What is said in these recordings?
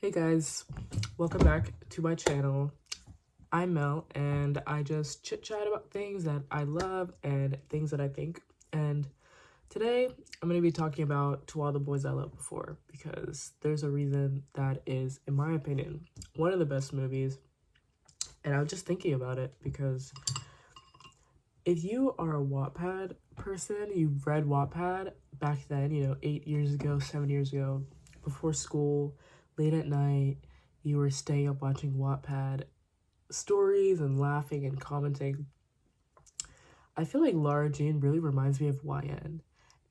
Hey guys, welcome back to my channel. I'm Mel and I just chit chat about things that I love and things that I think. And today I'm going to be talking about To All the Boys I Loved Before because there's a reason that is, in my opinion, one of the best movies. And I was just thinking about it because if you are a Wattpad person, you read Wattpad back then, 8 years ago, 7 years ago, before school, late at night, you were staying up watching Wattpad stories and laughing and commenting. I feel like Lara Jean really reminds me of YN,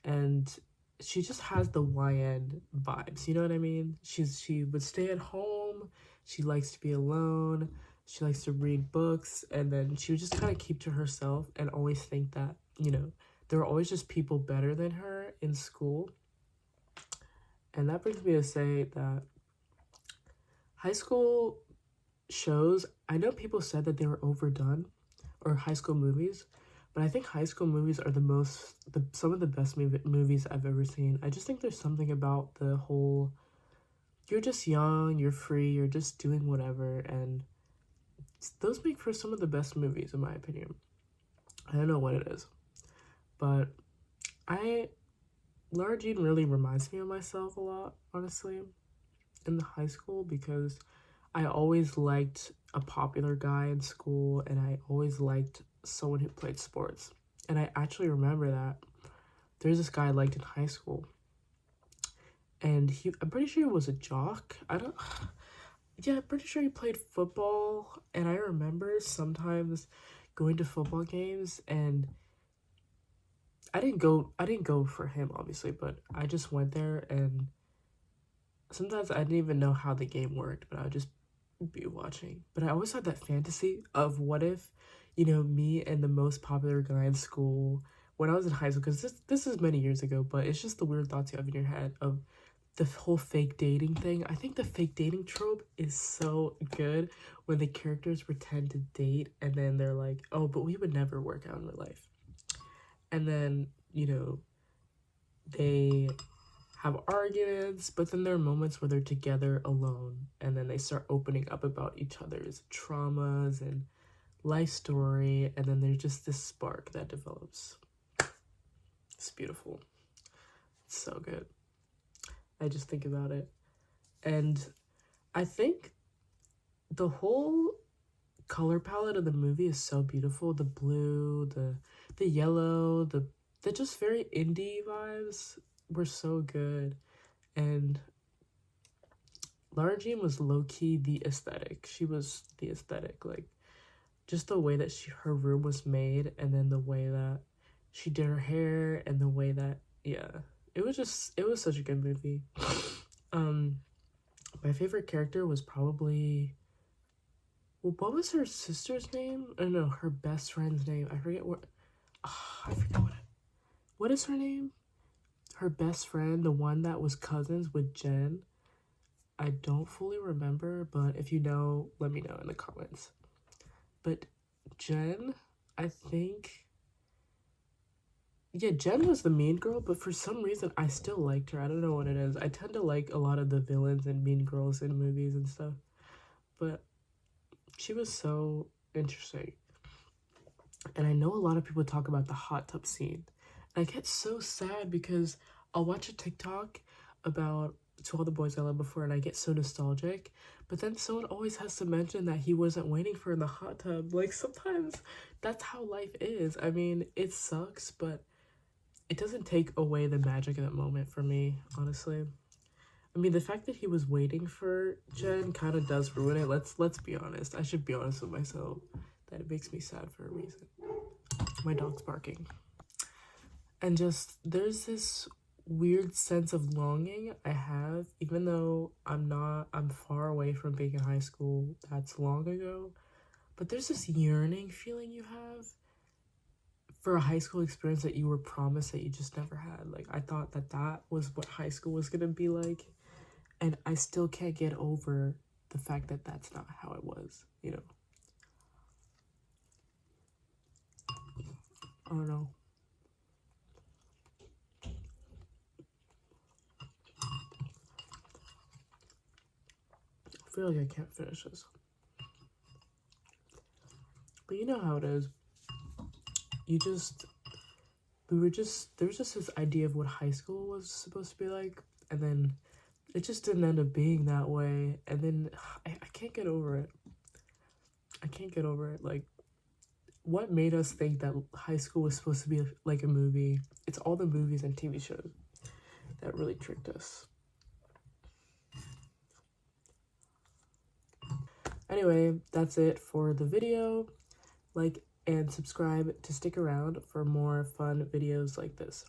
and she just has the YN vibes. You know what I mean? She would stay at home. She likes to be alone. She likes to read books, and then she would just kind of keep to herself and always think that there were always just people better than her in school. And that brings me to say that high school shows, I know people said that they were overdone, or high school movies, but I think high school movies are some of the best movies I've ever seen. I just think there's something about the whole, you're just young, you're free, you're just doing whatever, and those make for some of the best movies in my opinion. I don't know what it is, but I Lara Jean really reminds me of myself a lot, honestly, in the high school, because I always liked a popular guy in school and I always liked someone who played sports. And I actually remember that there's this guy I liked in high school. And I'm pretty sure he was a jock. Yeah, I'm pretty sure he played football. And I remember sometimes going to football games and I didn't go for him obviously, but I just went there and sometimes I didn't even know how the game worked, but I would just be watching. But I always had that fantasy of what if, me and the most popular guy in school when I was in high school, because this is many years ago, but it's just the weird thoughts you have in your head of the whole fake dating thing. I think the fake dating trope is so good when the characters pretend to date and then they're like, oh, but we would never work out in real life. And then, they have arguments, but then there are moments where they're together alone and then they start opening up about each other's traumas and life story, and then there's just this spark that develops. It's beautiful. It's so good. I just think about it. And I think the whole color palette of the movie is so beautiful. The blue, the yellow, the just very indie vibes were so good. And Lara Jean was low-key the aesthetic. She was the aesthetic, like just the way that her room was made, and then the way that she did her hair, and the way that it was such a good movie. um my favorite character was probably, well, what was her sister's name? I don't know, her best friend's name. I forget what is her name? Her best friend, the one that was cousins with Jen. I don't fully remember, but if you know, let me know in the comments. But Jen, I think, yeah, Jen was the mean girl, but for some reason I still liked her. I don't know what it is. I tend to like a lot of the villains and mean girls in movies and stuff, but she was so interesting. And I know a lot of people talk about the hot tub scene. And I get so sad because I'll watch a TikTok about To All the Boys I Loved Before and I get so nostalgic, but then someone always has to mention that he wasn't waiting for in the hot tub. Like, sometimes that's how life is. I mean, it sucks, but it doesn't take away the magic of that moment for me, honestly. I mean, the fact that he was waiting for Jen kind of does ruin it. Let's be honest. I should be honest with myself that it makes me sad for a reason. My dog's barking. And just there's this weird sense of longing I have, even though I'm far away from being in high school. That's long ago. But there's this yearning feeling you have for a high school experience that you were promised that you just never had. Like, I thought that was what high school was gonna be like, and I still can't get over the fact that that's not how it was, I don't know. feel like I can't finish this. But you know how it is. There was just this idea of what high school was supposed to be like, and then it just didn't end up being that way. And then I can't get over it. I can't get over it. Like, what made us think that high school was supposed to be like a movie? It's all the movies and TV shows that really tricked us. Anyway, that's it for the video. Like and subscribe to stick around for more fun videos like this.